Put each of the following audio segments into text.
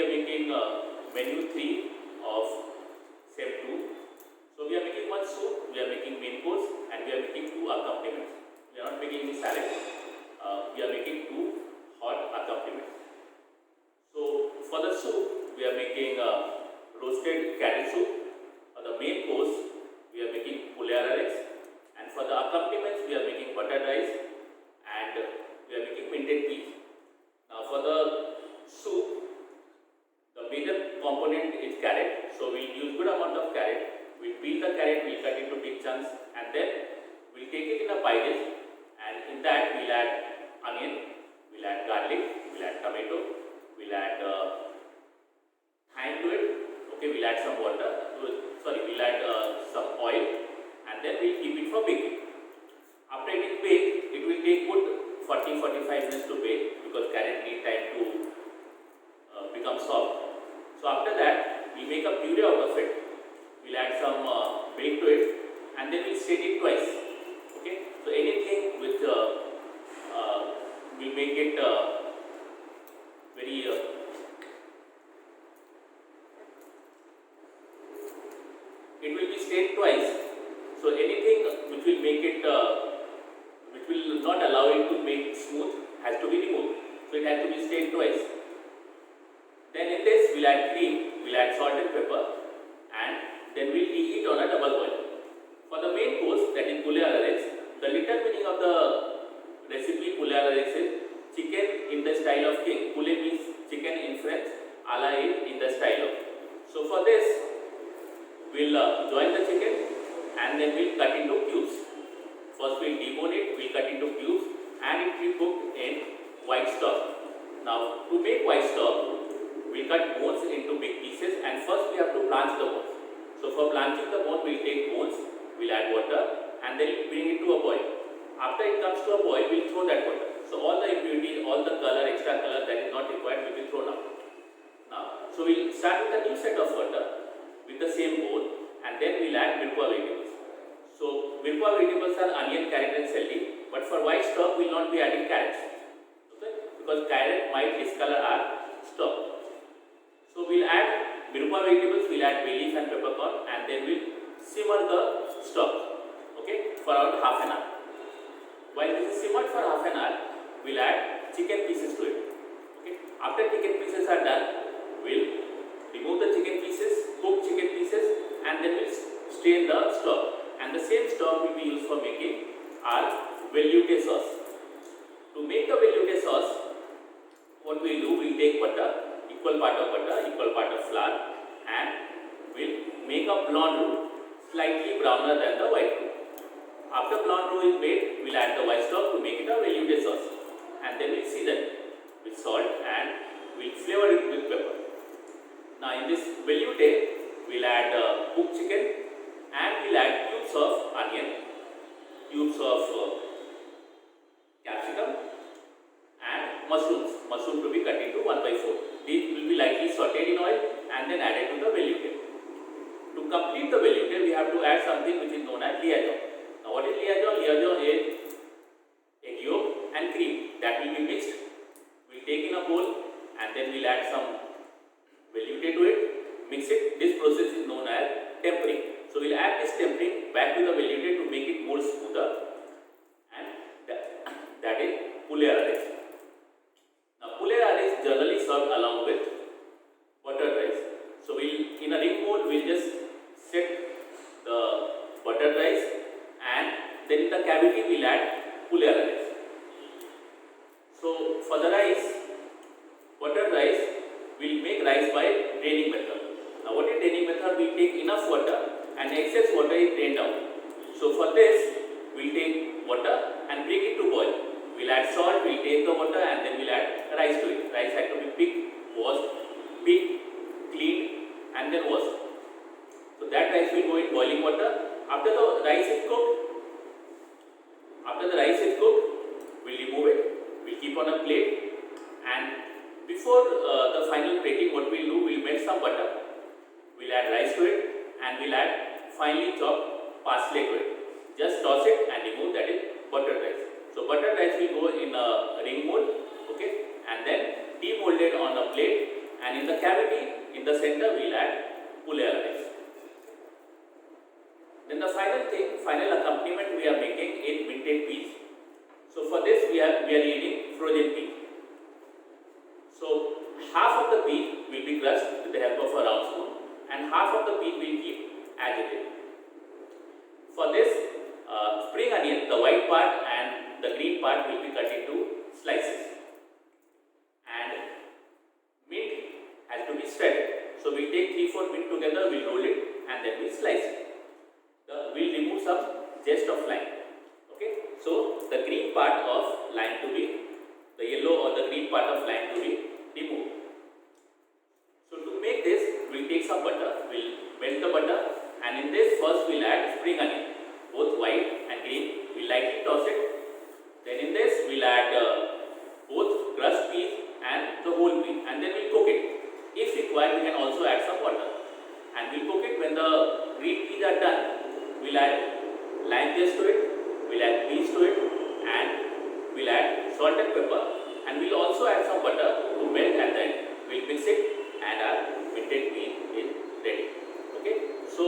we are making menu 3 of Step 2. So we are making one soup, we are making main course, and we are making 2 accompaniments. We are not making any salad. We are making 2 hot accompaniments. So for the soup, we are making roasted carrot soup. For the main course, we are making puliara rice, and for the accompaniments, we are making buttered rice and we are making minted peas. Now for the soup, the major component is carrot. So we will use good amount of carrot. We will peel the carrot, we will cut into big chunks, and then we will take it in a pie dish, and in that we will add onion, we will add garlic, we will add tomato, we will add thyme to it. Okay, we will add some water. Sorry, we will add some oil, and then we will keep it for baking. After it is baked, it will take good 40-45 minutes to bake because carrot need time to become soft. So after that, we make a puree out of it. We will add some milk to it, and then we will stir it twice. Okay, so anything which will make it very it will be stirred twice. So anything which will make it which will not allow it to make smooth has to be removed. So it has to be stirred twice. Then in this we will add cream, we will add salt and pepper, and then we will reheat on a double boil. For the main course, that is puliara rice, the literal meaning of the recipe puliara rice is chicken in the style of king. Pule means chicken in French, ala in the style of. So for this, we will join the chicken and then we will cut into cubes. First we will debone it, we will cut into cubes, and it will be cooked in white stock. Now to make white stock, we will cut bones into big pieces, and first we have to blanch the bones. So for blanching the bone, we will take bones, we will add water, and then we will bring it to a boil. After it comes to a boil, we will throw that water. So all the impurities, all the color, extra color that is not required will be thrown out. Now, so we will start with a new set of water with the same bone, and then we will add milpa vegetables. So milpa vegetables are onion, carrot and celery, but for white stock we will not be adding carrots. Okay? Because carrot might discolor our stock. So we will add milpa vegetables, we will add bay leaf and peppercorn, and then we will simmer the stock, okay, for around half an hour. While this is simmered for half an hour, we will add chicken pieces to it. Okay. After chicken pieces are done, we will remove the chicken pieces, cook chicken pieces, and then we will strain the stock. And the same stock will be used for making our velouté sauce. To make the velouté sauce, what we will do, we will take butter, equal part of butter, equal part of flour, and we will make a blonde roux, slightly browner than the white roux. After blonde roux is made, we will add the white stock to make it a velouté sauce, and then we will season with salt and we will flavor it with pepper. Now in this velouté, we will add cooked chicken, and we will add cubes of onion, cubes of capsicum, and mushroom to be cut into 1/4. These will be lightly sauteed in oil and then added to the velouté. To complete the velouté, we have to add something which is known as liaison. Now what is liaison? Liaison is egg yolk and cream that will be mixed. We will take in a bowl and then we will add some velouté to it, mix it. This process is known as tempering. So we will add this tempering back to the velouté to make it more smoother, and that is puliara rice. Now puliara rice generally served along with buttered rice. So in a ring mold we will just set the buttered rice, and then in the cavity we will add puliara rice. So for the rice, buttered rice, we will make rice by draining method. Now what is draining method? We take enough water and excess water is drained out. So for this, we will take water and bring it to boil. We will add salt, we will take the water, and then we will add rice to it. Rice had to be picked, washed, cleaned, and then washed. So that rice will go in boiling water. After the rice is cooked, we will remove it. We will keep on a plate, and before the final plating, what we will do, we will melt some butter. We will add rice to it, and we will add finely chopped parsley to it. Just toss it and remove, that is buttered rice. So buttered rice will go in a ring mold, okay, and then demolded on a plate, and and in the cavity in the center we will add pullea rice. Then the final accompaniment we are making in minted peas. So for this we are needing frozen pea. So half of the pea will be crushed with the help of a round spoon and half of the pea will keep as it is. For this spring onion, the white part and the green part will be cut into slices, and mint has to be shredded. So we take 3/4 mint together, we roll it and then we slice it. We will remove some zest of lime. Okay, so the green part of lime to be, the yellow or the green part of lime to be removed. So to make this, we will take some butter, we will melt the butter, and in this first we will add spring onion, both white and green. We lightly toss it. Then in this we will add both crushed peas and the whole pea, and then we will cook it. If required, we can also add some water, and we will cook it. When the green peas are done, we will add lime zest to it, we will add peas to it, and we will add salt and pepper, and we will also add some butter to melt at the end. We will mix it and our minted pea is ready. Okay, so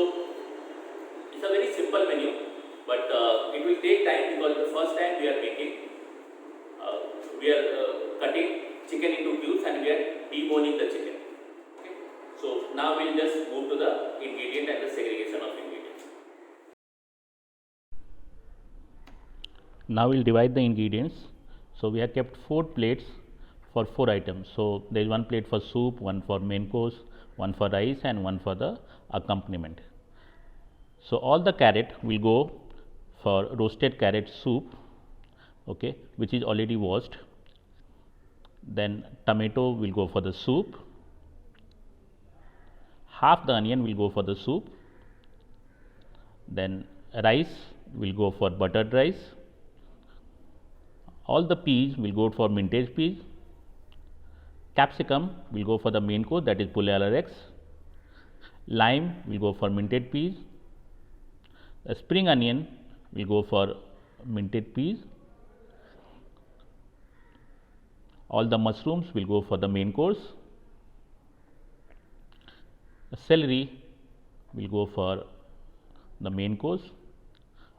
it's a very simple menu, but it will take time because the first time we are making, we are cutting chicken into cubes and we are deboning the chicken. Okay, so now we will just move to the ingredient and the segregation of ingredients. Now we will divide the ingredients. So we have kept 4 plates for 4 items. So there is 1 plate for soup, 1 for main course, 1 for rice and 1 for the accompaniment. So all the carrot will go for roasted carrot soup, okay, which is already washed. Then tomato will go for the soup, half the onion will go for the soup, then rice will go for buttered rice, all the peas will go for mintage peas, capsicum will go for the main course, that is pullea rex, lime will go for minted peas, the spring onion will go for minted peas, all the mushrooms will go for the main course, the celery will go for the main course,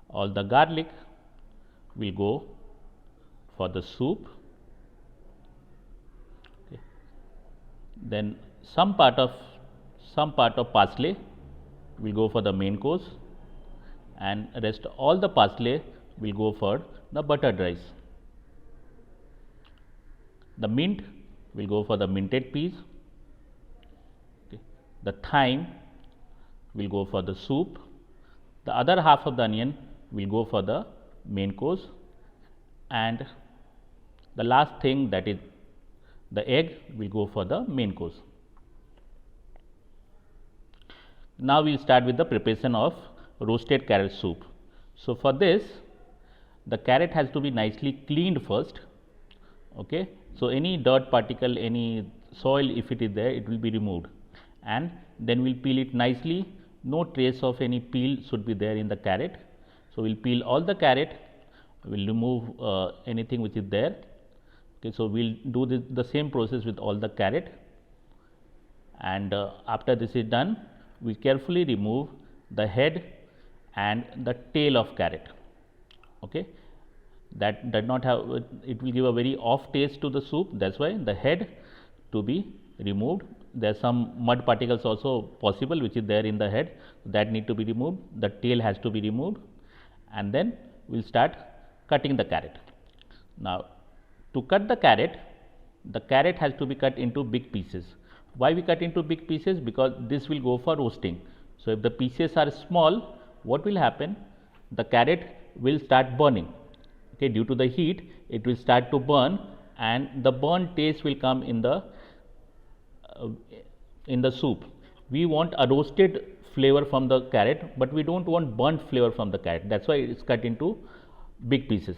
all the garlic will go for the soup. Okay. Then some part of parsley will go for the main course, and rest all the parsley will go for the buttered rice. The mint will go for the minted peas. Okay. The thyme will go for the soup. The other half of the onion will go for the main course, and the last thing, that is the egg, will go for the main course. Now we will start with the preparation of roasted carrot soup. So for this, the carrot has to be nicely cleaned first. Okay. So any dirt particle, any soil, if it is there, it will be removed, and then we will peel it nicely. No trace of any peel should be there in the carrot. So we will peel all the carrot, we will remove anything which is there. Okay. So we will do the same process with all the carrot, and after this is done, we carefully remove the head and the tail of carrot. Okay. That does not have, it will give a very off taste to the soup. That's why the head to be removed. There are some mud particles also possible which is there in the head, that need to be removed. The tail has to be removed, and then we will start cutting the carrot. Now to cut the carrot has to be cut into big pieces. Why we cut into big pieces? Because this will go for roasting. So if the pieces are small, what will happen? The carrot will start burning. Okay, due to the heat, it will start to burn, and the burnt taste will come in the soup. We want a roasted flavor from the carrot, but we don't want burnt flavor from the carrot. That's why it's cut into big pieces.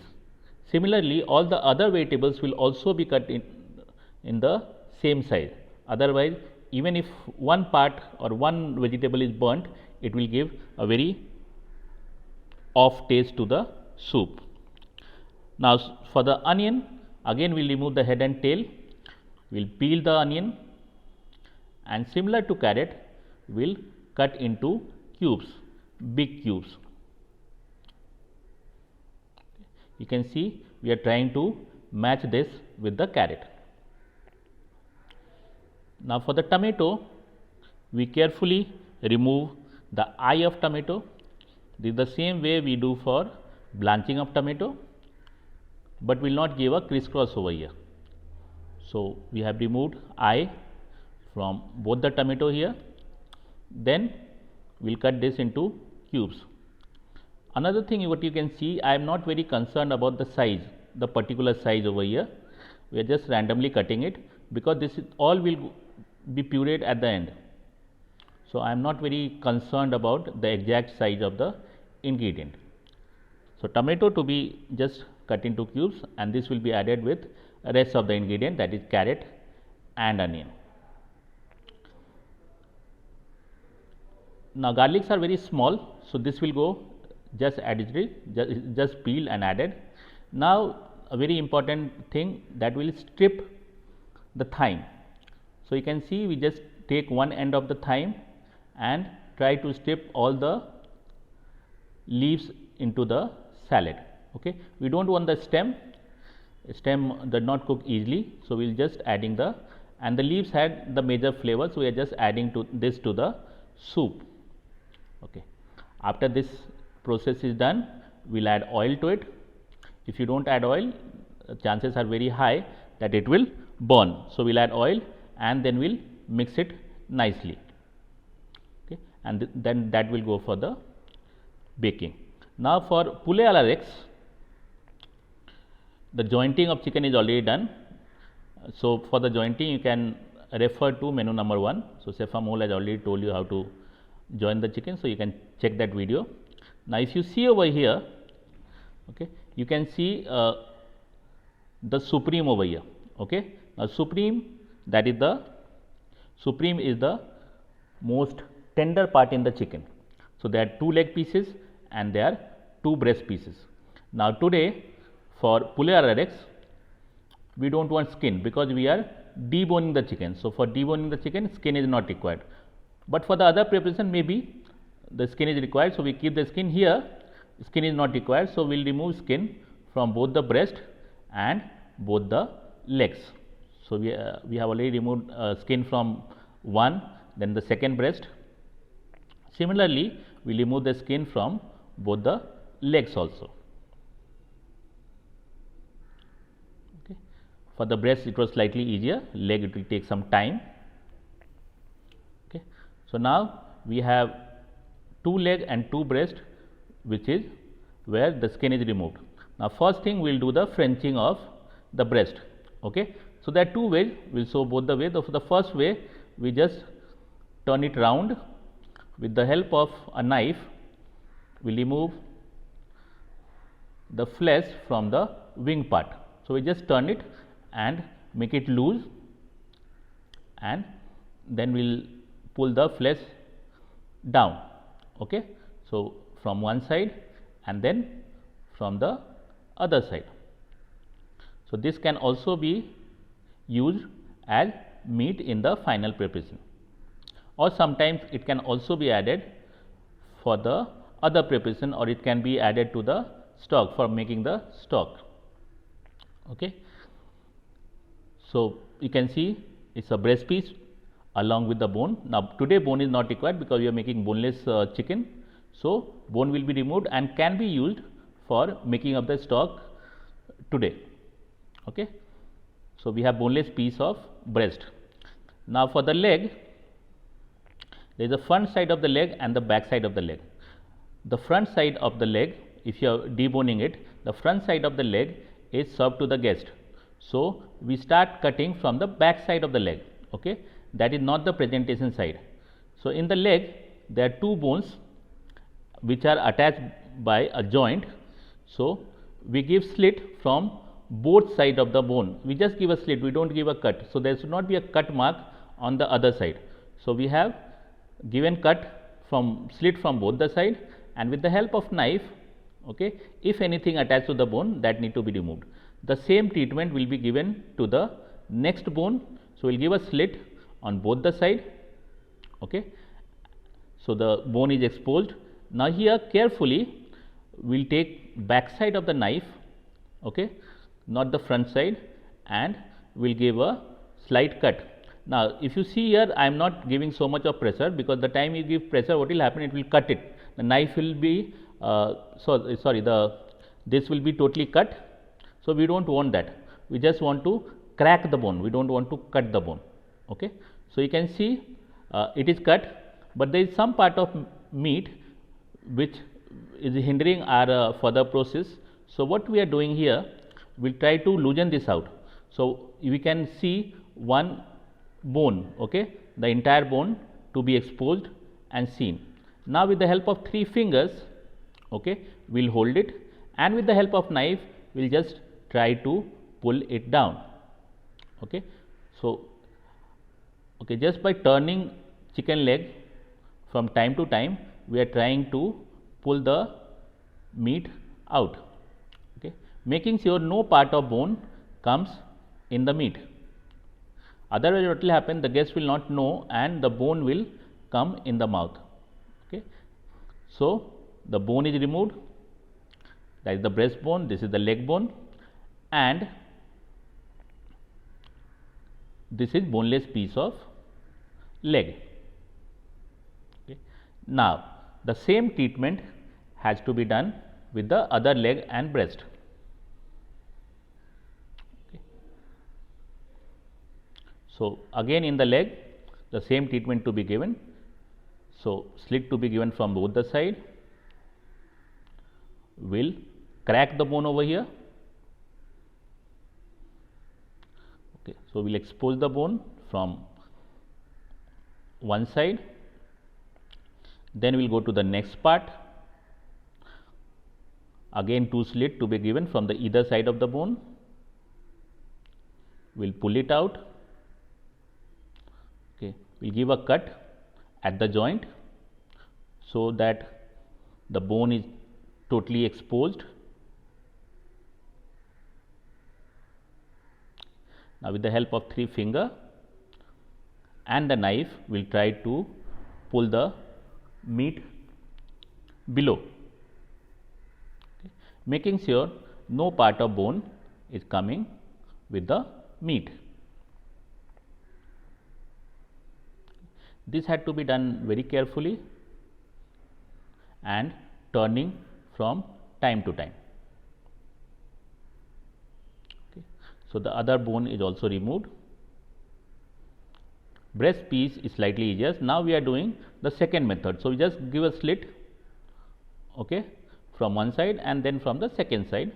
Similarly, all the other vegetables will also be cut in the same size. Otherwise, even if one part or one vegetable is burnt, it will give a very off taste to the soup. Now for the onion, again we will remove the head and tail. We will peel the onion and similar to carrot, we'll cut into cubes, big cubes. You can see we are trying to match this with the carrot. Now for the tomato, we carefully remove the eye of tomato. This is the same way we do for blanching of tomato, but will not give a crisscross over here. So we have removed eye from both the tomato here. Then we will cut this into cubes. Another thing what you can see, I am not very concerned about the size, the particular size over here. We are just randomly cutting it because this is all will be pureed at the end. So I am not very concerned about the exact size of the ingredient. So tomato to be just cut into cubes, and this will be added with rest of the ingredient, that is carrot and onion. Now garlics are very small, so this will go just added, just peel and added. Now a very important thing, that will strip the thyme. So you can see we just take one end of the thyme and try to strip all the leaves into the salad. Okay, we don't want the stem does not cook easily, so we will just adding the, and the leaves had the major flavor, so we are just adding to this to the soup. Okay, after this process is done, we will add oil to it. If you don't add oil, chances are very high that it will burn. So we will add oil and then we will mix it nicely. Okay, and then that will go for the baking. Now for poulet a la Rex, the jointing of chicken is already done. So for the jointing you can refer to menu number 1. So Chef Amol has already told you how to join the chicken, so you can check that video. Now if you see over here, okay, you can see the supreme over here. Okay, now supreme, that is the supreme is the most tender part in the chicken. So there are 2 leg pieces and there are 2 breast pieces. Now today for poulet a la Rex, we don't want skin because we are deboning the chicken. So for deboning the chicken, skin is not required. But for the other preparation, maybe the skin is required. So we keep the skin here. Skin is not required. So we will remove skin from both the breast and both the legs. So we have already removed skin from one, then the second breast. Similarly, we will remove the skin from both the legs also. Okay. For the breast, it was slightly easier. Leg, it will take some time. Okay. So now we have 2 leg and 2 breast, which is where the skin is removed. Now first thing we will do the Frenching of the breast. Okay. So there are 2 ways, we will show both the ways. The first way, we just turn it round with the help of a knife. We will remove the flesh from the wing part. So we just turn it and make it loose, and then we will pull the flesh down. Okay. So from one side and then from the other side. So this can also be used as meat in the final preparation, or sometimes it can also be added for the other preparation, or it can be added to the stock for making the stock. Okay. So you can see it's a breast piece along with the bone. Now today bone is not required because we are making boneless chicken. So bone will be removed and can be used for making of the stock today. Okay. So we have boneless piece of breast. Now for the leg, there is a front side of the leg and the back side of the leg. The front side of the leg, if you are deboning it, the front side of the leg is served to the guest. So we start cutting from the back side of the leg. Okay, that is not the presentation side. So in the leg, there are 2 bones which are attached by a joint. So we give slit from both side of the bone. We just give a slit, we don't give a cut. So there should not be a cut mark on the other side. So we have given cut from slit from both the side, and with the help of knife, okay, if anything attached to the bone, that need to be removed. The same treatment will be given to the next bone. So we will give a slit on both the side. Okay. So the bone is exposed. Now here carefully we will take back side of the knife, okay, not the front side, and we will give a slight cut. Now if you see here, I am not giving so much of pressure, because the time you give pressure, what will happen, it will cut it. The knife will be this will be totally cut. So we don't want that. We just want to crack the bone. We don't want to cut the bone. Okay. So you can see it is cut, but there is some part of meat which is hindering our further process. So what we are doing here, we will try to loosen this out. So we can see one bone, okay, the entire bone to be exposed and seen. Now with the help of 3 fingers, okay, we will hold it, and with the help of knife we will just try to pull it down. Okay. So okay, just by turning chicken leg from time to time, we are trying to pull the meat out, okay, making sure no part of bone comes in the meat. Otherwise what will happen, the guest will not know and the bone will come in the mouth. Okay. So the bone is removed, that is the breast bone, this is the leg bone, and this is boneless piece of leg. Okay. Now the same treatment has to be done with the other leg and breast. Okay. So again in the leg, the same treatment to be given. So slit to be given from both the side. Will crack the bone over here. Okay. So we will expose the bone from one side, then we will go to the next part. Again 2 slit to be given from the either side of the bone. We will pull it out. Okay. We will give a cut at the joint so that the bone is totally exposed. Now with the help of 3 finger and the knife, we will try to pull the meat below, okay, making sure no part of bone is coming with the meat. This had to be done very carefully and turning from time to time. Okay. So the other bone is also removed. Breast piece is slightly easier. Now we are doing the second method. So we just give a slit, okay, from one side and then from the second side.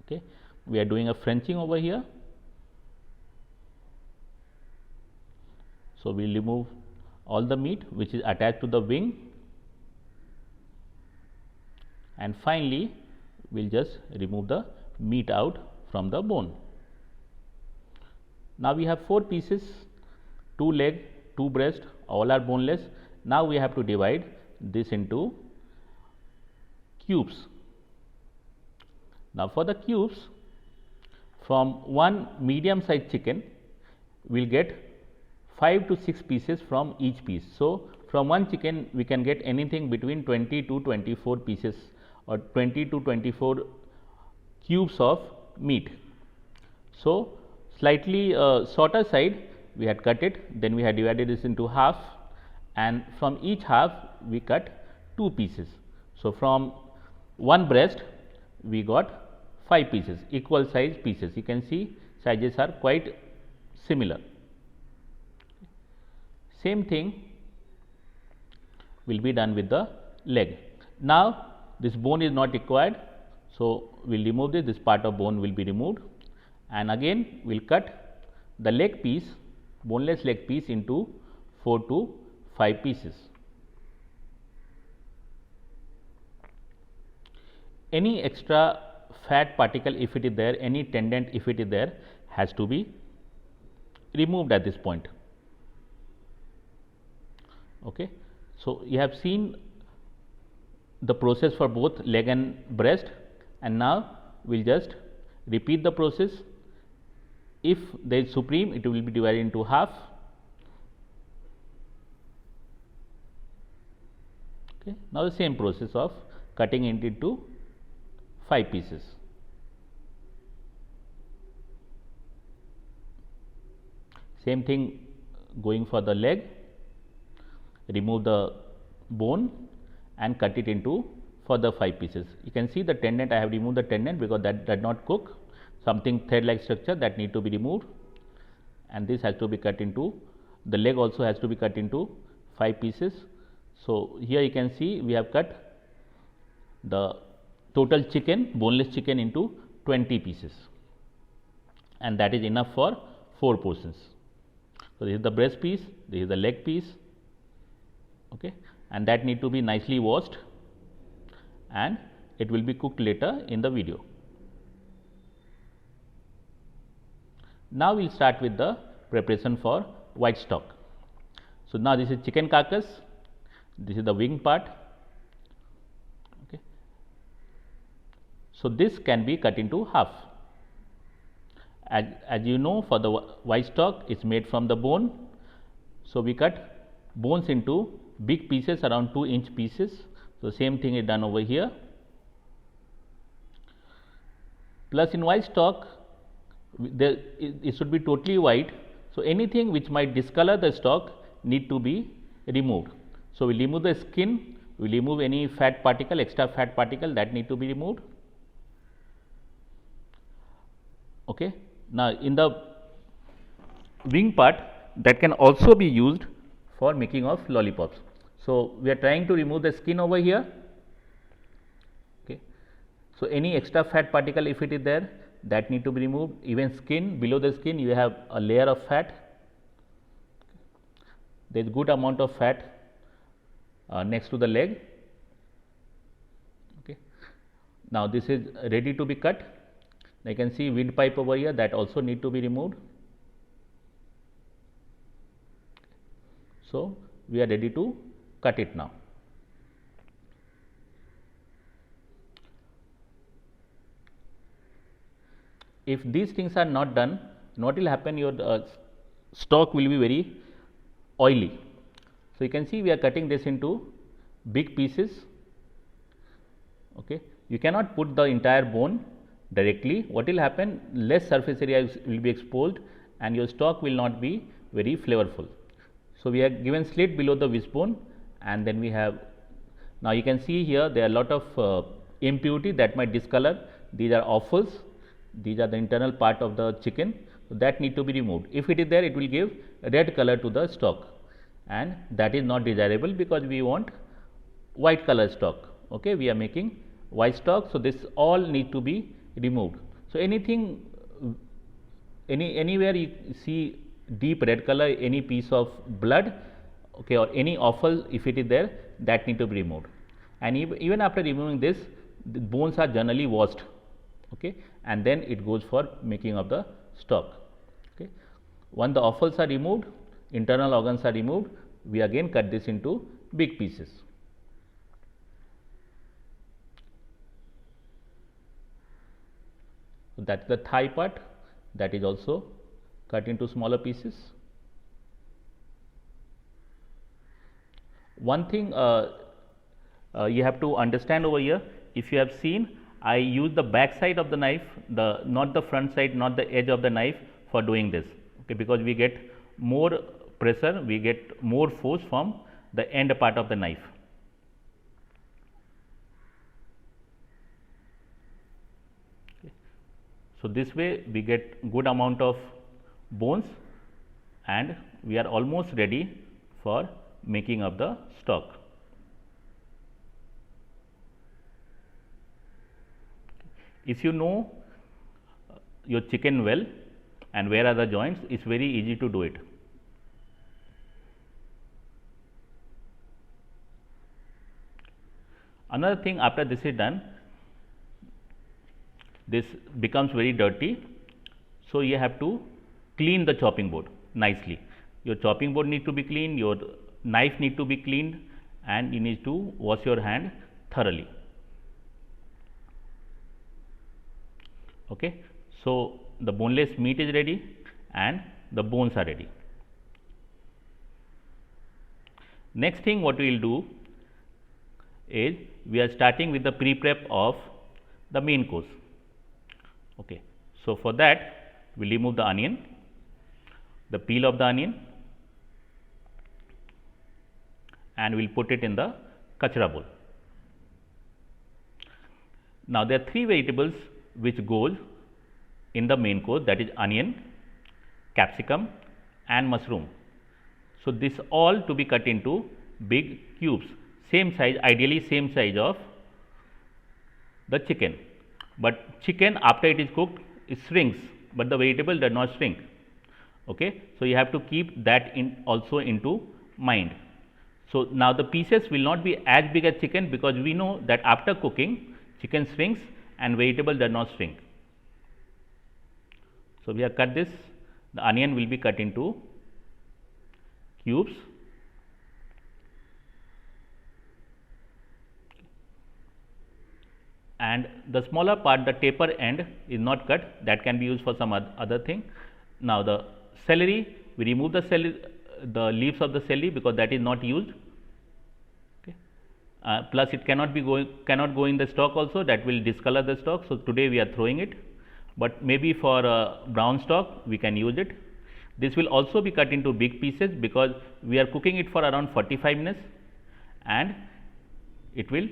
Okay. We are doing a Frenching over here. So we will remove all the meat which is attached to the wing, and finally we will just remove the meat out from the bone. Now we have 4 pieces, 2 leg, 2 breast, all are boneless. Now we have to divide this into cubes. Now for the cubes, from one medium sized chicken we will get 5 to 6 pieces from each piece. So from one chicken we can get anything between 20 to 24 pieces or 20 to 24 cubes of meat. So slightly shorter side we had cut it, then we had divided this into half, and from each half we cut 2 pieces. So from one breast we got 5 pieces, equal size pieces. You can see sizes are quite similar. Same thing will be done with the leg. Now this bone is not required, so we will remove this part of bone will be removed, and again we will cut the leg piece, boneless leg piece, into 4 to 5 pieces. Any extra fat particle, if it is there, any tendon if it is there, has to be removed at this point. Okay. So you have seen the process for both leg and breast, and now we will just repeat the process If there is supreme, it will be divided into half. Okay. Now, the same process of cutting it into 5 pieces. Same thing going for the leg, remove the bone and cut it into further 5 pieces. You can see the tendon, I have removed the tendon because that did not cook, something thread like structure that need to be removed, and this has to be cut into, the leg also has to be cut into 5 pieces. So, here you can see we have cut the total chicken, boneless chicken, into 20 pieces, and that is enough for 4 portions. So, this is the breast piece, this is the leg piece, okay, and that need to be nicely washed, and it will be cooked later in the video. Now, we will start with the preparation for white stock. So, now this is chicken carcass, this is the wing part. Okay. So, this can be cut into half. As you know, for the white stock, it is made from the bone. So, we cut bones into big pieces, around 2-inch pieces. So, same thing is done over here. Plus, in white stock, it should be totally white. So, anything which might discolor the stock need to be removed. So, we remove the skin, we remove any fat particle, extra fat particle that need to be removed. Okay. Now, in the wing part, that can also be used for making of lollipops. So, we are trying to remove the skin over here. Okay. So, any extra fat particle, if it is there, that need to be removed. Even skin, below the skin you have a layer of fat, there is good amount of fat next to the leg. Okay. Now, this is ready to be cut. You can see windpipe over here, that also need to be removed. So, we are ready to cut it now. If these things are not done, what will happen, your stock will be very oily. So, you can see we are cutting this into big pieces. Okay. You cannot put the entire bone directly. What will happen, less surface area will be exposed and your stock will not be very flavorful. So, we have given slit below the wishbone, and then we have, now you can see here there are a lot of impurity that might discolor. These are offals, these are the internal part of the chicken, so that need to be removed. If it is there, it will give red color to the stock, and that is not desirable because we want white color stock. Okay. We are making white stock, so this all need to be removed. So, anything, anywhere you see deep red color, any piece of blood, okay, or any offal, if it is there, that need to be removed. And even after removing this, the bones are generally washed, okay, and then it goes for making of the stock. Okay. Once the offals are removed, internal organs are removed, we again cut this into big pieces. So, that is the thigh part, that is also cut into smaller pieces. One thing you have to understand over here, if you have seen, I use the back side of the knife, not the front side, not the edge of the knife for doing this, okay, because we get more pressure, we get more force from the end part of the knife. Okay. So, this way we get good amount of bones and we are almost ready for making of the stock. If you know your chicken well and where are the joints, it is very easy to do it. Another thing, after this is done, this becomes very dirty. So, you have to clean the chopping board nicely. Your chopping board need to be clean, your knife need to be cleaned, and you need to wash your hand thoroughly. Okay. So, the boneless meat is ready and the bones are ready. Next thing what we will do is we are starting with the pre-prep of the main course. Okay. So, for that we will remove the onion, the peel of the onion, and we will put it in the kachra bowl. Now, there are three vegetables which goes in the main course, that is onion, capsicum and mushroom. So, this all to be cut into big cubes, same size, ideally same size of the chicken, but chicken after it is cooked it shrinks, but the vegetable does not shrink. Okay. So, you have to keep that in also into mind. So, now the pieces will not be as big as chicken, because we know that after cooking chicken shrinks and vegetable does not shrink. So, we have cut this, the onion will be cut into cubes, and the smaller part, the taper end is not cut, that can be used for some other thing. Now, the celery, we remove the celery, the leaves of the celery, because that is not used. Okay. Plus it cannot go in the stock also, that will discolor the stock. So, today we are throwing it, but maybe for brown stock we can use it. This will also be cut into big pieces, because we are cooking it for around 45 minutes, and it will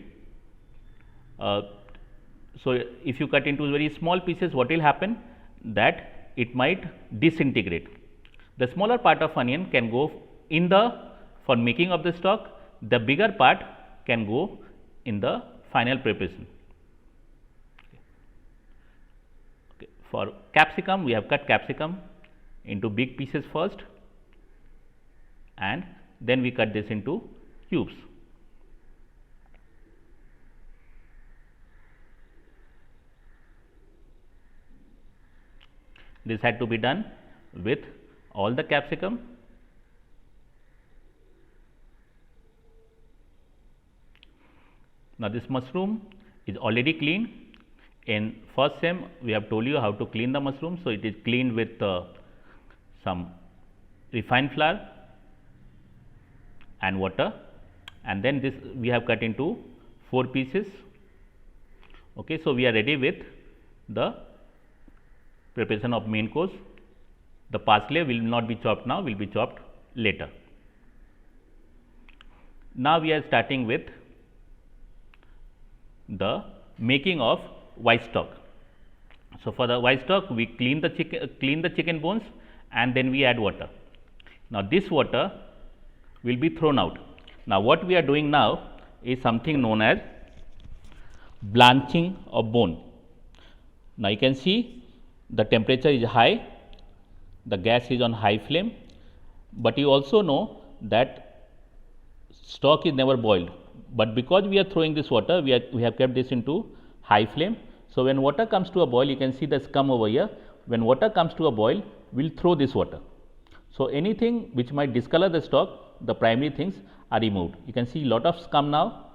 so if you cut into very small pieces, what will happen, that it might disintegrate. The smaller part of onion can go in the for making of the stock, the bigger part can go in the final preparation. Okay. For capsicum, we have cut capsicum into big pieces first, and then we cut this into cubes. This had to be done with all the capsicum. Now, this mushroom is already cleaned. In first sem we have told you how to clean the mushroom. So, it is cleaned with some refined flour and water, and then this we have cut into 4 pieces. Okay. So, we are ready with the preparation of main course. The parsley will not be chopped now, will be chopped later. Now, we are starting with the making of white stock. So, for the white stock we clean the chicken bones, and then we add water. Now, this water will be thrown out. Now, what we are doing now is something known as blanching of bone. Now, you can see the temperature is high, the gas is on high flame, but you also know that stock is never boiled, but because we are throwing this water, we have kept this into high flame. So, when water comes to a boil, you can see the scum over here. When water comes to a boil, we will throw this water. So, anything which might discolor the stock, the primary things are removed. You can see lot of scum now.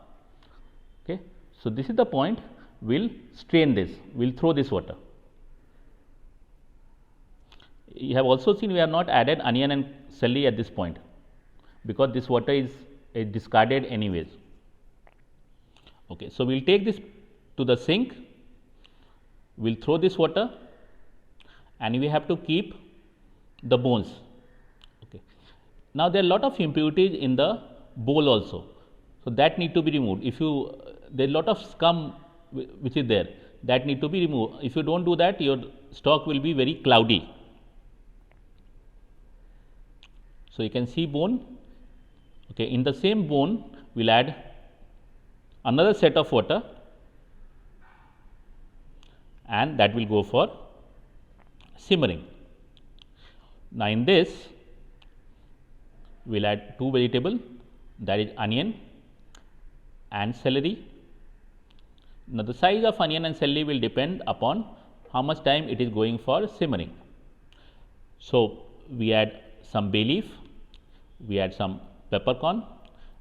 Okay. So, this is the point, we will strain this, we will throw this water. You have also seen we have not added onion and celery at this point, because this water is discarded anyways. Okay. So, we will take this to the sink, we will throw this water, and we have to keep the bones. Okay. Now, there are lot of impurities in the bowl also. So, that need to be removed. If you there is lot of scum which is there, that need to be removed. If you do not do that, your stock will be very cloudy. So, you can see bone. Okay. In the same bone we will add another set of water, and that will go for simmering. Now, in this we will add 2 vegetables, that is onion and celery. Now, the size of onion and celery will depend upon how much time it is going for simmering. So, we add some bay leaf, we add some peppercorn,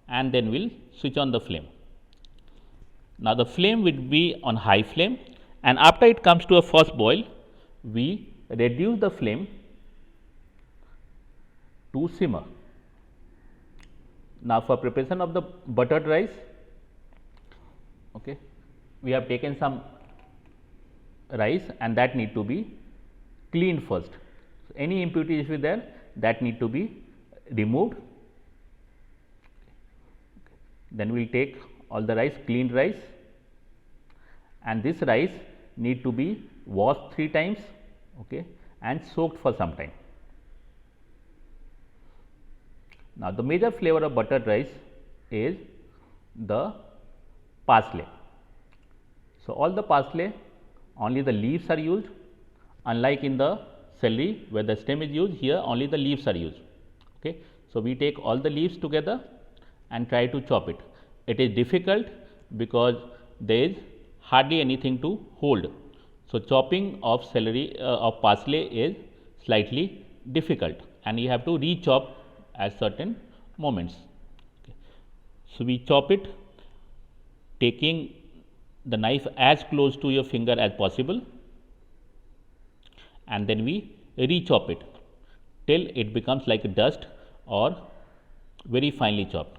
and then we will switch on the flame. Now, the flame will be on high flame, and after it comes to a first boil, we reduce the flame to simmer. Now, for preparation of the buttered rice, okay, we have taken some rice and that need to be cleaned first. So, any impurities is there, that need to be removed. Then we will take all the rice, cleaned rice, and this rice need to be washed 3 times, okay, and soaked for some time. Now, the major flavor of buttered rice is the parsley. So, all the parsley, only the leaves are used, unlike in the celery where the stem is used, here only the leaves are used. Okay. So, we take all the leaves together and try to chop it. It is difficult because there is hardly anything to hold. So, chopping of celery of parsley is slightly difficult and you have to re-chop at certain moments. Okay. So, we chop it taking the knife as close to your finger as possible and then we re-chop it till it becomes like a dust or very finely chopped.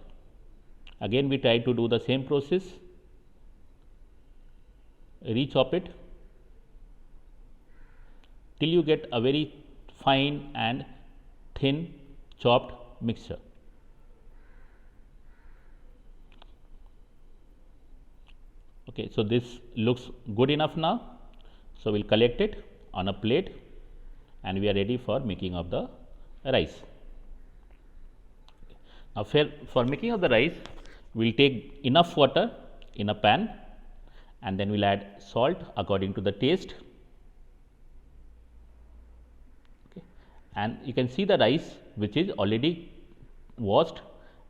Again we try to do the same process, re-chop it till you get a very fine and thin chopped mixture. Okay, so this looks good enough now. So, we will collect it on a plate and we are ready for making of the rice. Now, for making of the rice, we will take enough water in a pan and then we will add salt according to the taste. Okay. And you can see the rice which is already washed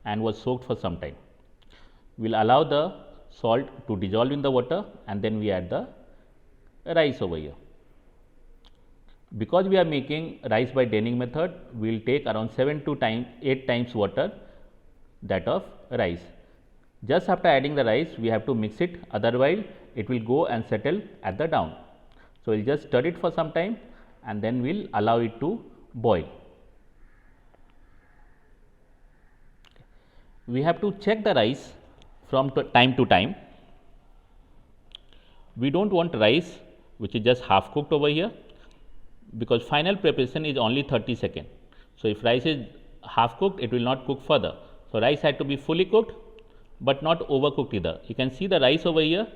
and was soaked for some time. We will allow the salt to dissolve in the water and then we add the rice over here. Because we are making rice by draining method, we will take around 7 to 8 times water that of rice. Just after adding the rice, we have to mix it, otherwise it will go and settle at the down. So, we will just stir it for some time and then we will allow it to boil. We have to check the rice from time to time. We do not want rice which is just half cooked over here, because final preparation is only 30 seconds. So, if rice is half cooked, it will not cook further. So, rice had to be fully cooked, but not overcooked either. You can see the rice over here,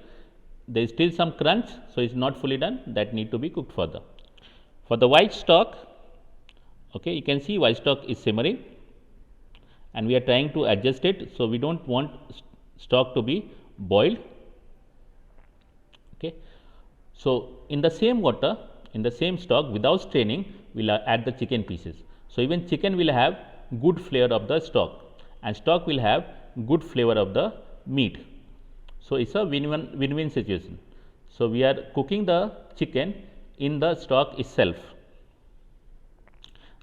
there is still some crunch. So, it is not fully done, that need to be cooked further. For the white stock, okay, you can see white stock is simmering and we are trying to adjust it. So, we do not want stock to be boiled. Okay. So, in the same water, in the same stock, without straining, we will add the chicken pieces. So, even chicken will have good flavor of the stock and stock will have good flavor of the meat. So, it is a win-win situation. So, we are cooking the chicken in the stock itself.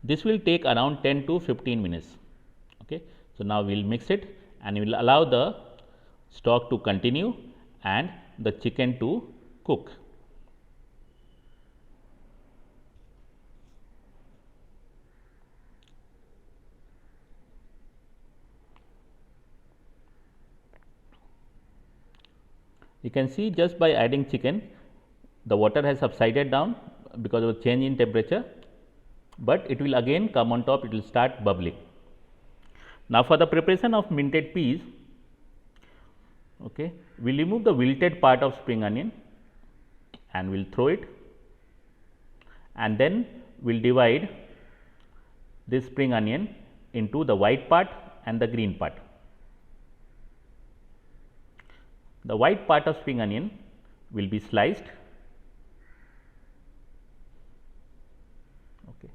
This will take around 10 to 15 minutes. Okay. So, now we will mix it and we will allow the stock to continue and the chicken to cook. You can see just by adding chicken, the water has subsided down because of a change in temperature, but it will again come on top, it will start bubbling. Now, for the preparation of minted peas, okay, we will remove the wilted part of spring onion and we will throw it, and then we will divide this spring onion into the white part and the green part. The white part of spring onion will be sliced, okay,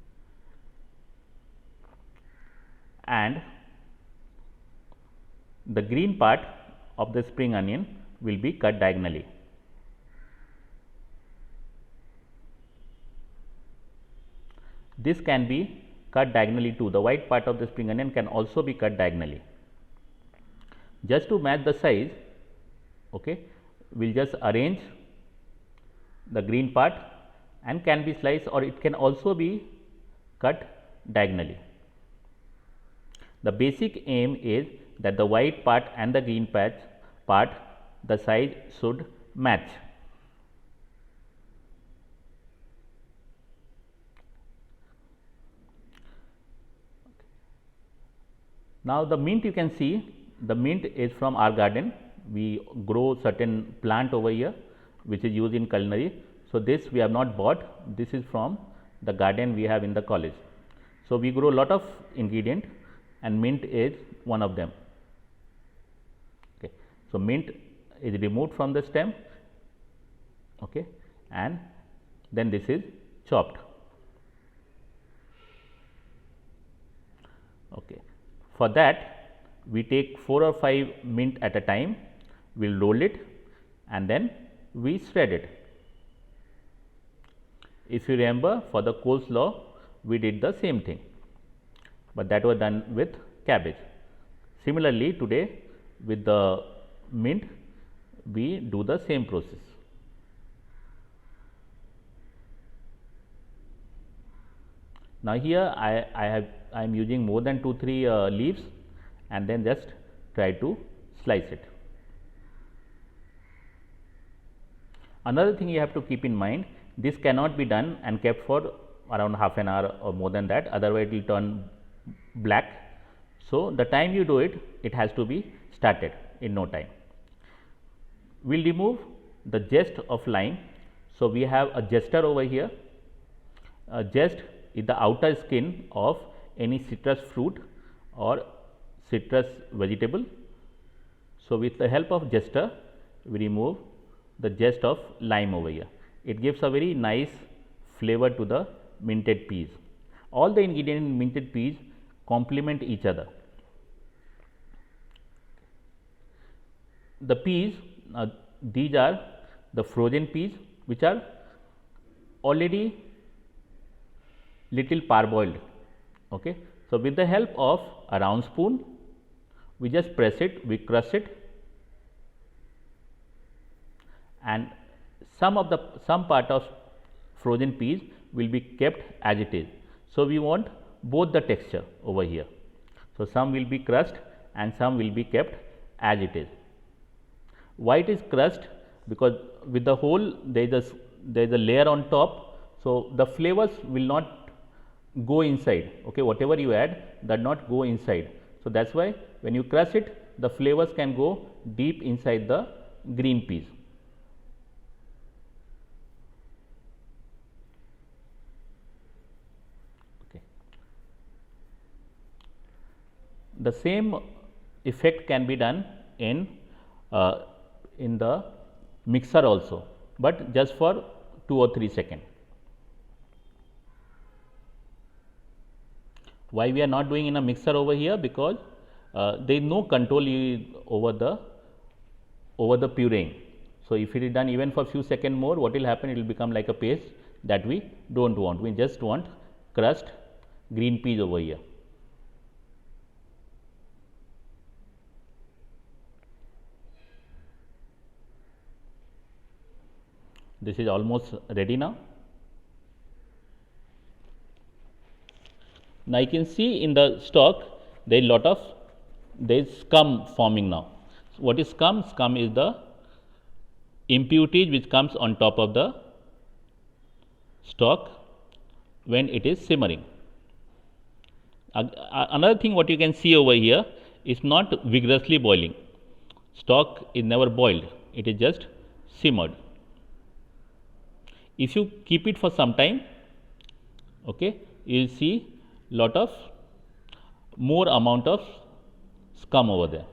and the green part of the spring onion will be cut diagonally. This can be cut diagonally too. The white part of the spring onion can also be cut diagonally. Just to match the size, okay, we will just arrange the green part and can be sliced, or it can also be cut diagonally. The basic aim is that the white part and the green part, the size should match. Now, the mint, you can see the mint is from our garden. We grow certain plant over here which is used in culinary. So, this we have not bought, this is from the garden we have in the college. So, we grow lot of ingredient and mint is one of them. Okay. So, mint is removed from the stem, okay, and then this is chopped. Okay. For that, we take 4 or 5 mint at a time, we will roll it and then we shred it. If you remember, for the coleslaw, we did the same thing, but that was done with cabbage. Similarly, today with the mint, we do the same process. Now, here I am using more than 2-3 leaves and then just try to slice it. Another thing you have to keep in mind, this cannot be done and kept for around half an hour or more than that, otherwise it will turn black. So, the time you do it, it has to be started in no time. We will remove the zest of lime. So, we have a zester over here. Zest is the outer skin of any citrus fruit or citrus vegetable. So, with the help of zester, we remove the zest of lime over here. It gives a very nice flavor to the minted peas. All the ingredients in minted peas complement each other. The peas, these are the frozen peas which are already little parboiled. Okay. So, with the help of a round spoon, we just press it, we crush it, and some part of frozen peas will be kept as it is. So, we want both the texture over here. So, some will be crushed and some will be kept as it is. Why it is crushed? Because with the whole there is a layer on top. So, the flavors will not go inside. Okay, whatever you add does not go inside. So, that is why when you crush it, the flavors can go deep inside the green peas. Okay. The same effect can be done in the mixer also, but just for 2 or 3 seconds. Why we are not doing in a mixer over here? Because there is no control over the pureeing. So, if it is done even for few seconds more, what will happen? It will become like a paste that we do not want. We just want crushed green peas over here. This is almost ready now. Now, you can see in the stock there is scum forming now. So, what is scum? Scum is the impurities which comes on top of the stock when it is simmering. Another thing what you can see over here is not vigorously boiling. Stock is never boiled, it is just simmered. If you keep it for some time, okay, you will see lot of more amount of scum over there.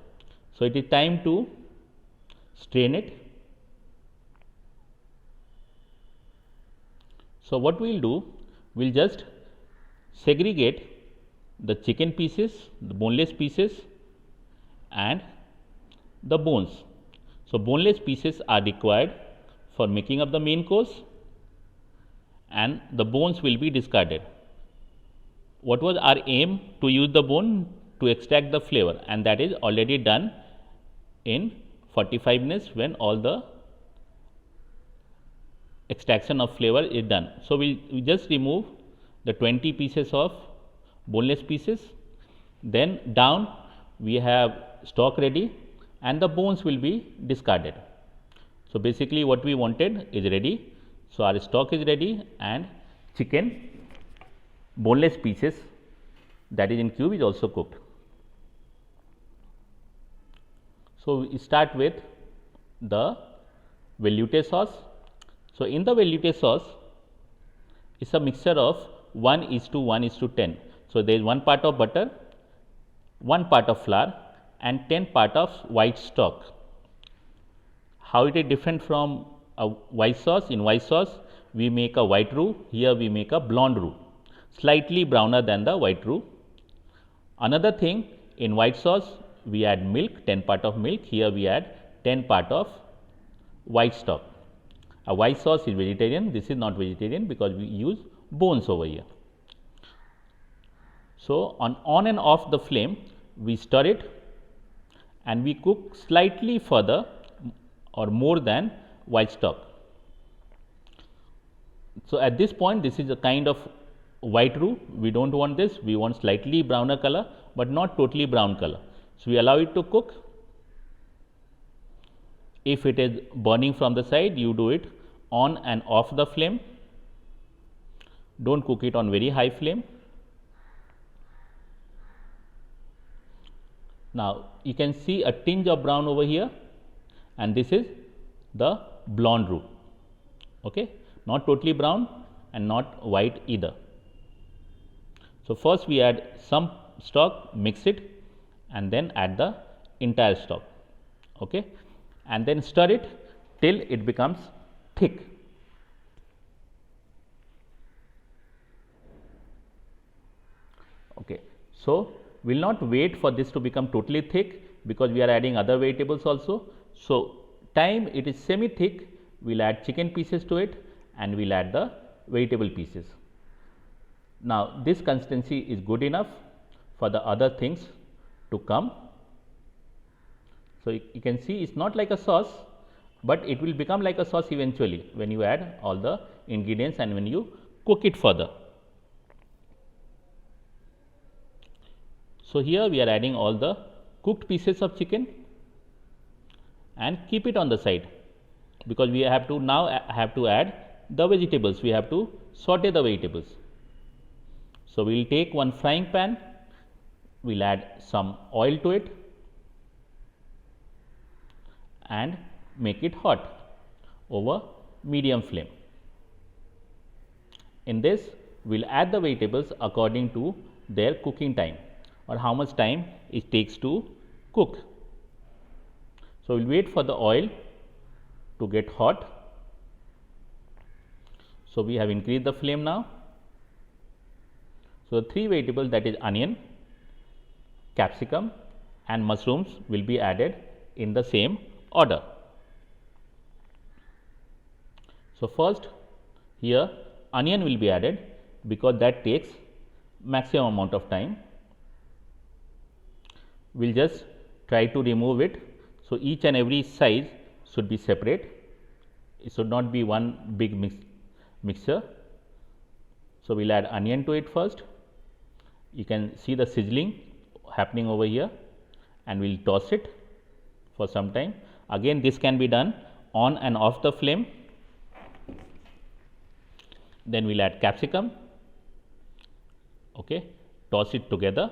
So, it is time to strain it. So, what we will do, we will just segregate the chicken pieces, the boneless pieces and the bones. So, boneless pieces are required for making up the main course and the bones will be discarded. What was our aim? To use the bone to extract the flavor, and that is already done in 45 minutes when all the extraction of flavor is done. So we just remove the 20 pieces of boneless pieces. Then down we have stock ready and the bones will be discarded. So basically what we wanted is ready. So our stock is ready and chicken boneless pieces that is in cube is also cooked. So we start with the velouté sauce. So in the velouté sauce is a mixture of 1:1:10. So there is 1 part of butter, 1 part of flour and 10 part of white stock. How it is different from a white sauce? In white sauce we make a white roux, here we make a blonde roux, slightly browner than the white roux. Another thing, in white sauce we add milk, 10 part of milk, here we add 10 part of white stock. A white sauce is vegetarian, this is not vegetarian because we use bones over here. So on and off the flame we stir it and we cook slightly further or more than white stock. So at this point this is a kind of white roux, we don't want this, we want slightly browner color but not totally brown color. So we allow it to cook. If it is burning from the side, you do it on and off the flame, don't cook it on very high flame. Now you can see a tinge of brown over here and this is the blonde roux, okay, not totally brown and not white either. So first we add some stock, mix it and then add the entire stock, okay, and then stir it till it becomes thick. Okay. So we will not wait for this to become totally thick because we are adding other vegetables also. So time it is semi thick, we will add chicken pieces to it and we will add the vegetable pieces. Now this consistency is good enough for the other things to come. So you can see it is not like a sauce, but it will become like a sauce eventually when you add all the ingredients and when you cook it further. So here we are adding all the cooked pieces of chicken and keep it on the side because we have to now have to add the vegetables, we have to saute the vegetables. So we will take one frying pan, we will add some oil to it and make it hot over medium flame. In this we will add the vegetables according to their cooking time or how much time it takes to cook. So we will wait for the oil to get hot. So we have increased the flame now. So the 3 vegetables, that is onion, capsicum and mushrooms, will be added in the same order. So first here onion will be added because that takes maximum amount of time. We will just try to remove it. So each and every size should be separate, it should not be one big mixture. So we will add onion to it first, you can see the sizzling happening over here and we will toss it for some time. Again this can be done on and off the flame. Then we will add capsicum, okay, toss it together,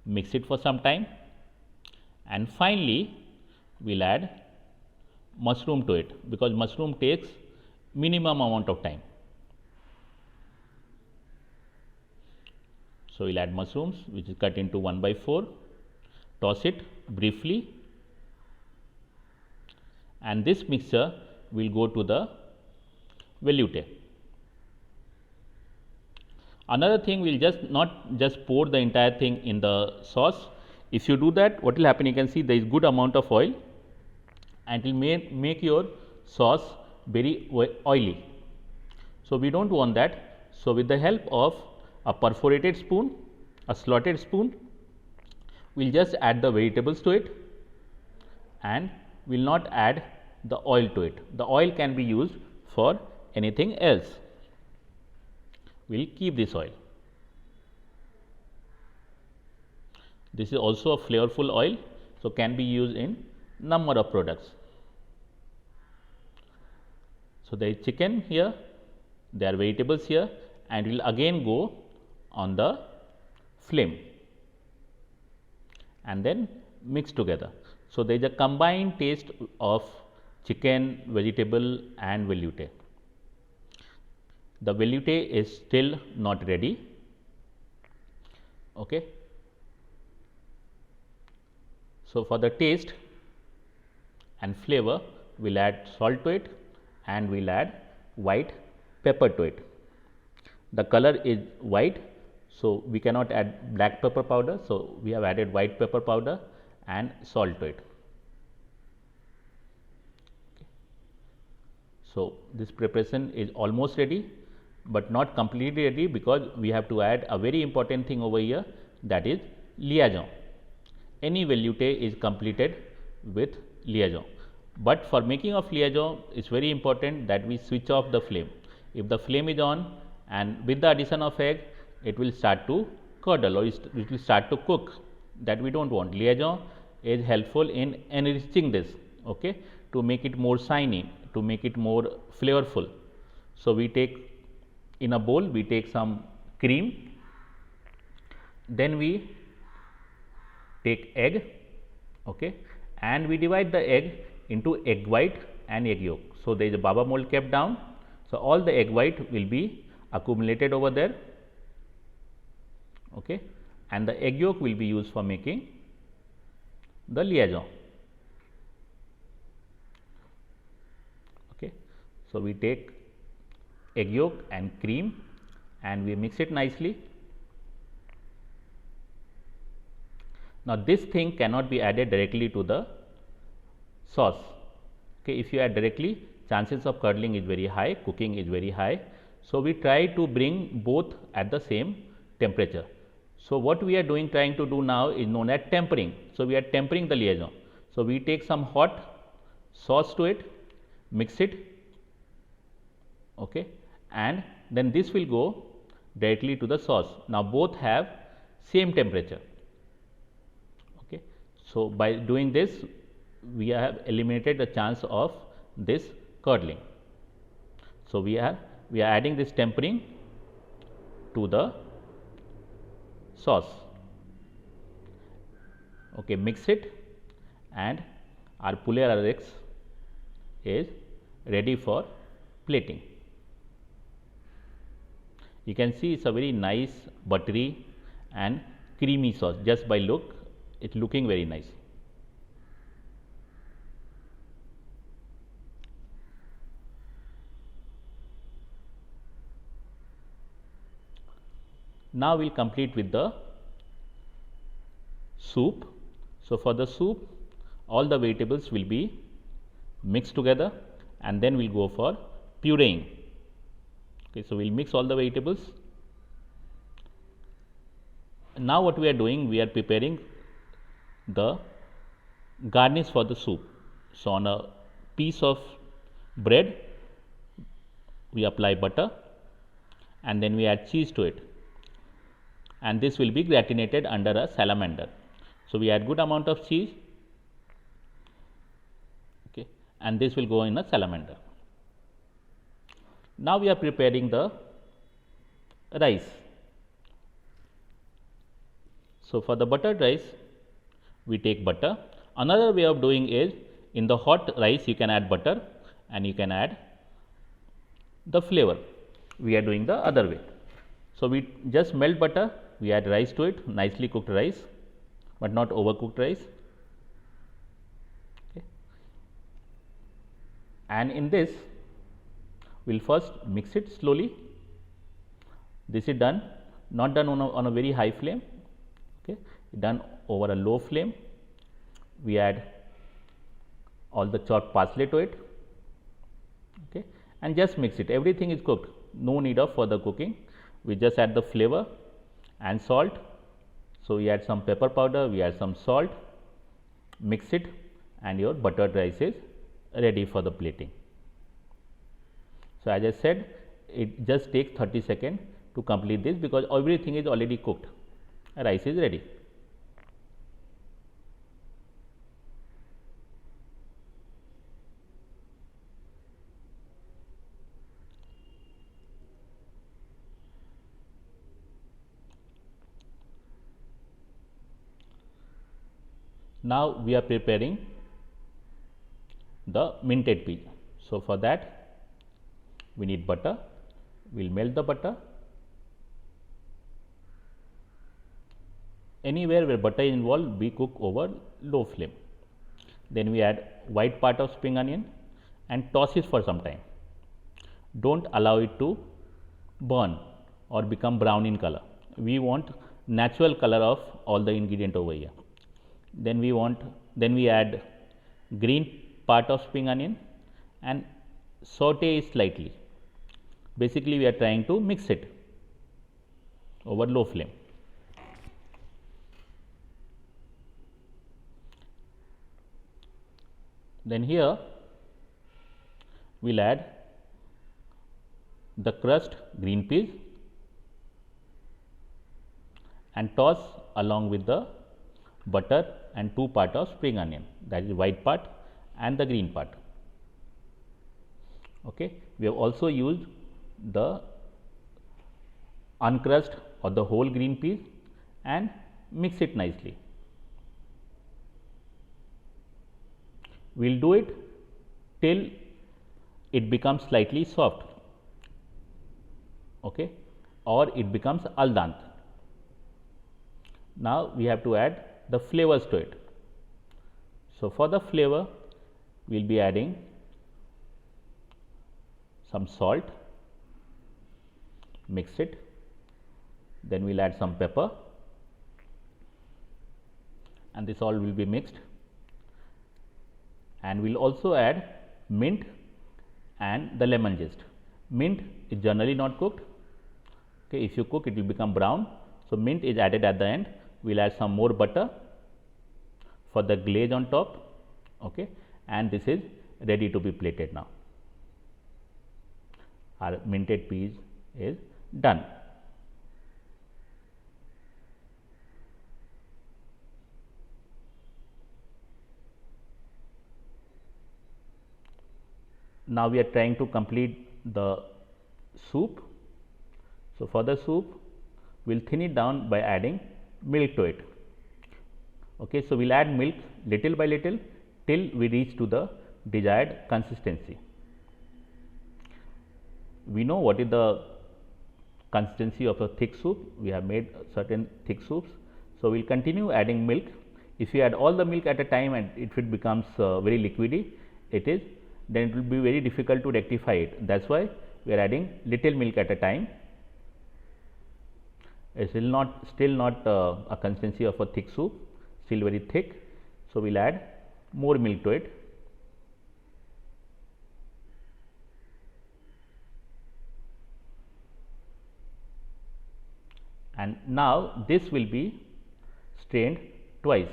mix it for some time and finally we will add mushroom to it because mushroom takes minimum amount of time. So we will add mushrooms which is cut into 1/4, toss it briefly and this mixture will go to the velouté. Another thing, we will just not just pour the entire thing in the sauce. If you do that, what will happen, you can see there is good amount of oil and it will make your sauce very oily. So we don't want that. So with the help of a perforated spoon, a slotted spoon, we will just add the vegetables to it and we will not add the oil to it. The oil can be used for anything else. We will keep this oil. This is also a flavorful oil, so can be used in number of products. So, there is chicken here, there are vegetables here, and we will again go on the flame and then mix together. So, there is a combined taste of chicken, vegetable and velouté. The velouté is still not ready. Okay. So, for the taste and flavor, we will add salt to it and we will add white pepper to it. The color is white, so we cannot add black pepper powder. So, we have added white pepper powder and salt to it. Okay. So, this preparation is almost ready, but not completely ready, because we have to add a very important thing over here, that is liaison. Any velouté is completed with liaison, but for making of liaison it is very important that we switch off the flame. If the flame is on and with the addition of egg, it will start to curdle or it will start to cook, that we do not want. Liaison is helpful in enriching this, okay, to make it more shiny, to make it more flavorful. So, we take in a bowl, we take some cream, then we take egg, okay, and we divide the egg into egg white and egg yolk. So, there is a baba mold kept down. So, all the egg white will be accumulated over there, okay, and the egg yolk will be used for making the liaison. Okay. So, we take egg yolk and cream and we mix it nicely. Now, this thing cannot be added directly to the sauce. Okay. If you add directly, chances of curdling is very high, cooking is very high. So, we try to bring both at the same temperature. So, what we are trying to do now is known as tempering. So, we are tempering the liaison. So, we take some hot sauce to it, mix it, okay, and then this will go directly to the sauce. Now, both have same temperature. Okay. So, by doing this, we have eliminated the chance of this curdling. So, we are adding this tempering to the sauce. Okay, mix it, and our poulet à la is ready for plating. You can see it is a very nice buttery and creamy sauce. Just by look, it is looking very nice. Now, we will complete with the soup. So, for the soup, all the vegetables will be mixed together and then we will go for pureeing. Okay, so, we will mix all the vegetables. Now, what we are doing, we are preparing the garnish for the soup. So, on a piece of bread, we apply butter and then we add cheese to it, and this will be gratinated under a salamander. So, we add good amount of cheese, okay, and this will go in a salamander. Now, we are preparing the rice. So, for the buttered rice, we take butter. Another way of doing is, in the hot rice you can add butter and you can add the flavor. We are doing the other way. So, we just melt butter, we add rice to it, nicely cooked rice, but not overcooked rice. Okay. And in this, we will first mix it slowly. This is done, not done on a very high flame, okay, done over a low flame. We add all the chopped parsley to it, okay, and just mix it. Everything is cooked, no need of further cooking. We just add the flavor and salt. So, we add some pepper powder, we add some salt, mix it and your buttered rice is ready for the plating. So, as I said, it just takes 30 seconds to complete this, because everything is already cooked, rice is ready. Now, we are preparing the minted peas. So, for that we need butter. We will melt the butter. Anywhere where butter is involved, we cook over low flame. Then we add white part of spring onion and toss it for some time. Don't allow it to burn or become brown in color. We want natural color of all the ingredient over here. Then we add green part of spring onion and saute it slightly. Basically, we are trying to mix it over low flame. Then here we will add the crushed green peas and toss along with the butter and 2 part of spring onion, that is white part and the green part. Okay. We have also used the uncrushed or the whole green peas and mix it nicely. We will do it till it becomes slightly soft, okay, or it becomes al dant. Now, we have to add the flavors to it. So, for the flavor we will be adding some salt, mix it, then we will add some pepper, and this all will be mixed, and we will also add mint and the lemon zest. Mint is generally not cooked, okay. If you cook, it will become brown. So, mint is added at the end. We will add some more butter for the glaze on top, okay, and this is ready to be plated now. Our minted peas is done. Now, we are trying to complete the soup. So, for the soup we will thin it down by adding milk to it. Okay. So, we will add milk little by little till we reach to the desired consistency. We know what is the consistency of a thick soup. We have made certain thick soups. So, we will continue adding milk. If you add all the milk at a time and if it becomes very liquidy, then it will be very difficult to rectify it. That is why we are adding little milk at a time. It is still not a consistency of a thick soup, still very thick. So, we will add more milk to it. And now, this will be strained twice.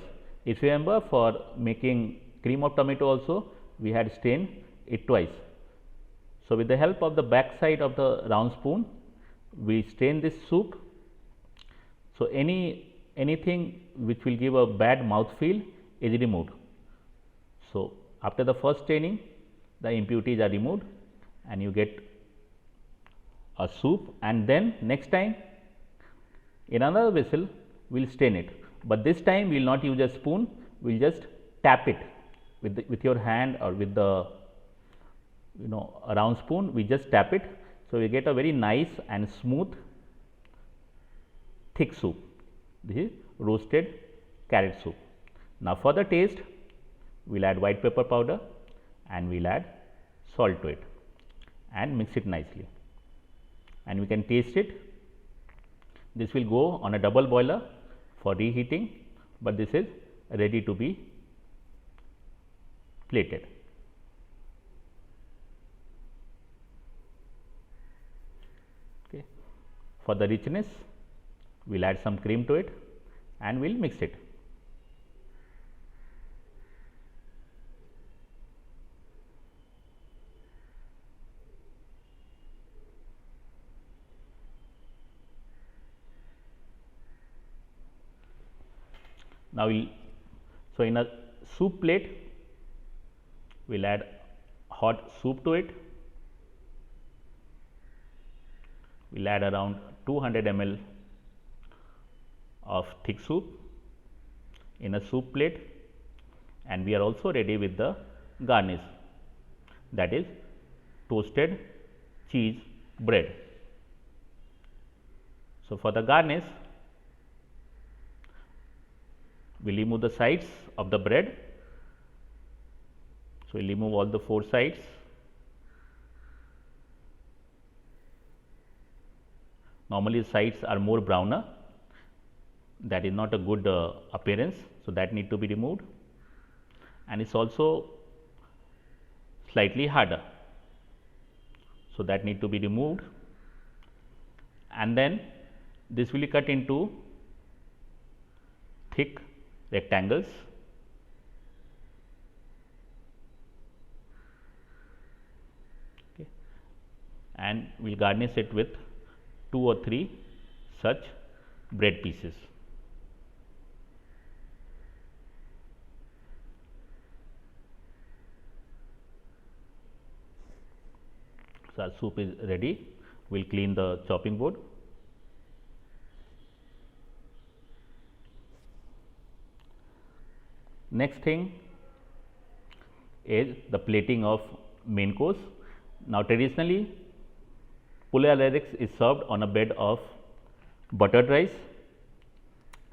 If you remember, for making cream of tomato also we had strained it twice. So, with the help of the back side of the round spoon, we strain this soup. So, anything which will give a bad mouth feel is removed. So, after the first straining, the impurities are removed and you get a soup, and then next time in another vessel we will strain it, but this time we will not use a spoon, we will just tap it with your hand or with the a round spoon, we just tap it. So, we get a very nice and smooth thick soup. This is roasted carrot soup. Now, for the taste we will add white pepper powder and we will add salt to it and mix it nicely, and we can taste it. This will go on a double boiler for reheating, but this is ready to be plated. Okay. For the richness, we will add some cream to it and we will mix it. Now so in a soup plate, we'll add hot soup to it. We'll add around 200 ml of thick soup in a soup plate, and we are also ready with the garnish, that is toasted cheese bread. So, for the garnish, we will remove the sides of the bread. So, we will remove all the 4 sides. Normally, sides are more browner, that is not a good appearance. So, that need to be removed, and it is also slightly harder. So, that need to be removed, and then this will be cut into thick rectangles. Okay. And we will garnish it with 2 or 3 such bread pieces. So, our soup is ready. We will clean the chopping board. Next thing is the plating of main course. Now, traditionally, pulley is served on a bed of buttered rice,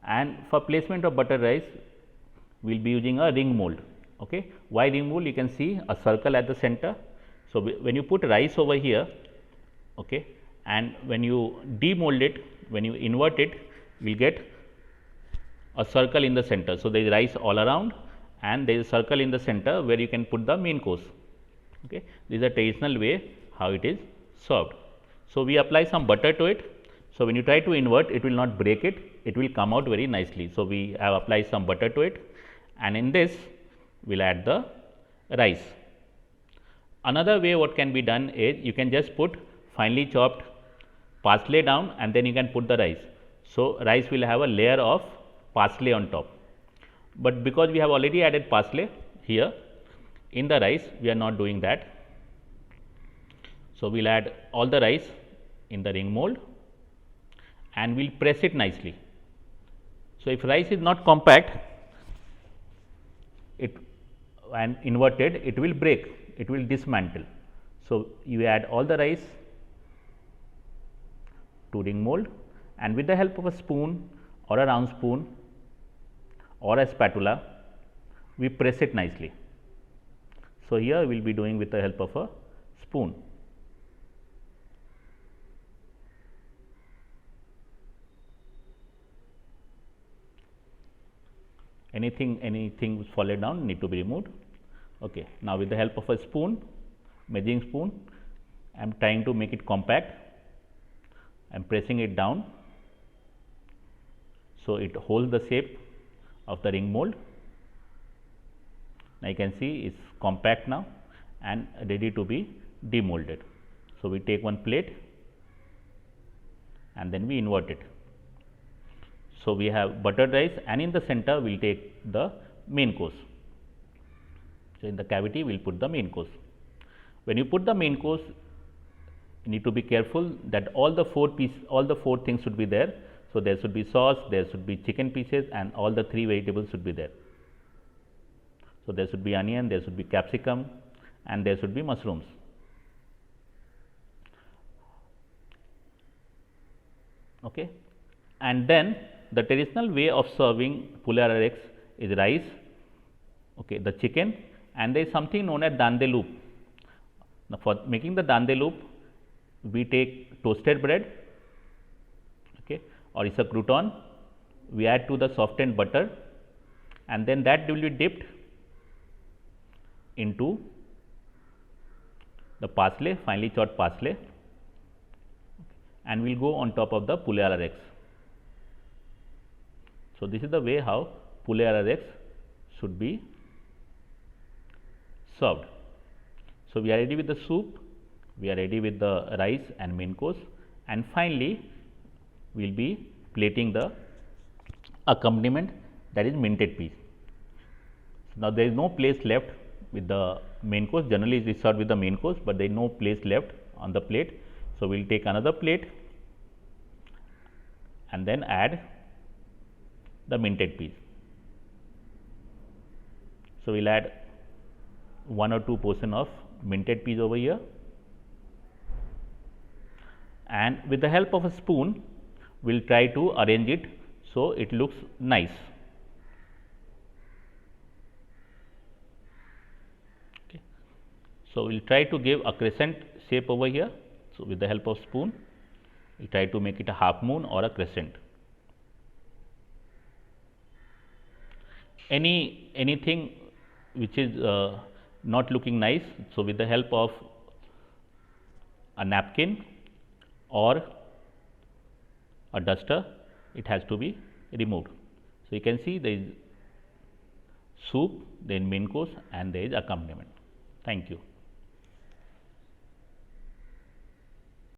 and for placement of buttered rice, we will be using a ring mold. Okay. Why ring mold? You can see a circle at the center. So, when you put rice over here, okay, and when you demold it, when you invert it, you will get a circle in the center. So, there is rice all around, and there is a circle in the center where you can put the main course. Okay. This is a traditional way how it is served. So, we apply some butter to it. So, when you try to invert, it will not break it, it will come out very nicely. So, we have applied some butter to it, and in this we will add the rice. Another way what can be done is you can just put finely chopped parsley down, and then you can put the rice. So, rice will have a layer of parsley on top, but because we have already added parsley here in the rice, we are not doing that. So, we will add all the rice in the ring mold, and we will press it nicely. So, if rice is not compact and inverted, it will break, it will dismantle. So, you add all the rice to ring mold, and with the help of a spoon or a round spoon or a spatula, we press it nicely. So, here we will be doing with the help of a spoon. Anything fallen down need to be removed. Okay. Now, with the help of a spoon, measuring spoon, I am trying to make it compact. I am pressing it down, so it holds the shape of the ring mold. Now, you can see it is compact now and ready to be demolded. So, we take one plate and then we invert it. So, we have buttered rice, and in the center we will take the main course. So, in the cavity we will put the main course. When you put the main course, you need to be careful that all the 4 things should be there. So, there should be sauce, there should be chicken pieces, and all the 3 vegetables should be there. So, there should be onion, there should be capsicum, and there should be mushrooms. Okay. And then the traditional way of serving pulley is rice, okay, the chicken, and there is something known as dande loop. Now, for making the dande loop, we take toasted bread, okay, or it's a crouton, we add to the softened butter, and then that will be dipped into the parsley, finely chopped parsley, and will go on top of the pulley eggs. So, this is the way how pulley eggs should be served. So, we are ready with the soup, we are ready with the rice and main course, and finally, we will be plating the accompaniment, that is minted peas. Now there is no place left with the main course. Generally it is served with the main course, but there is no place left on the plate. So we will take another plate and then add the minted peas. So we will add 1 or 2 portion of minted peas over here, and with the help of a spoon we will try to arrange it so it looks nice. Okay. So we will try to give a crescent shape over here. So with the help of spoon we try to make it a half moon or a crescent. Anything which is not looking nice, so with the help of a napkin or a duster, it has to be removed. So you can see there is soup, then main course, and there is accompaniment. Thank you.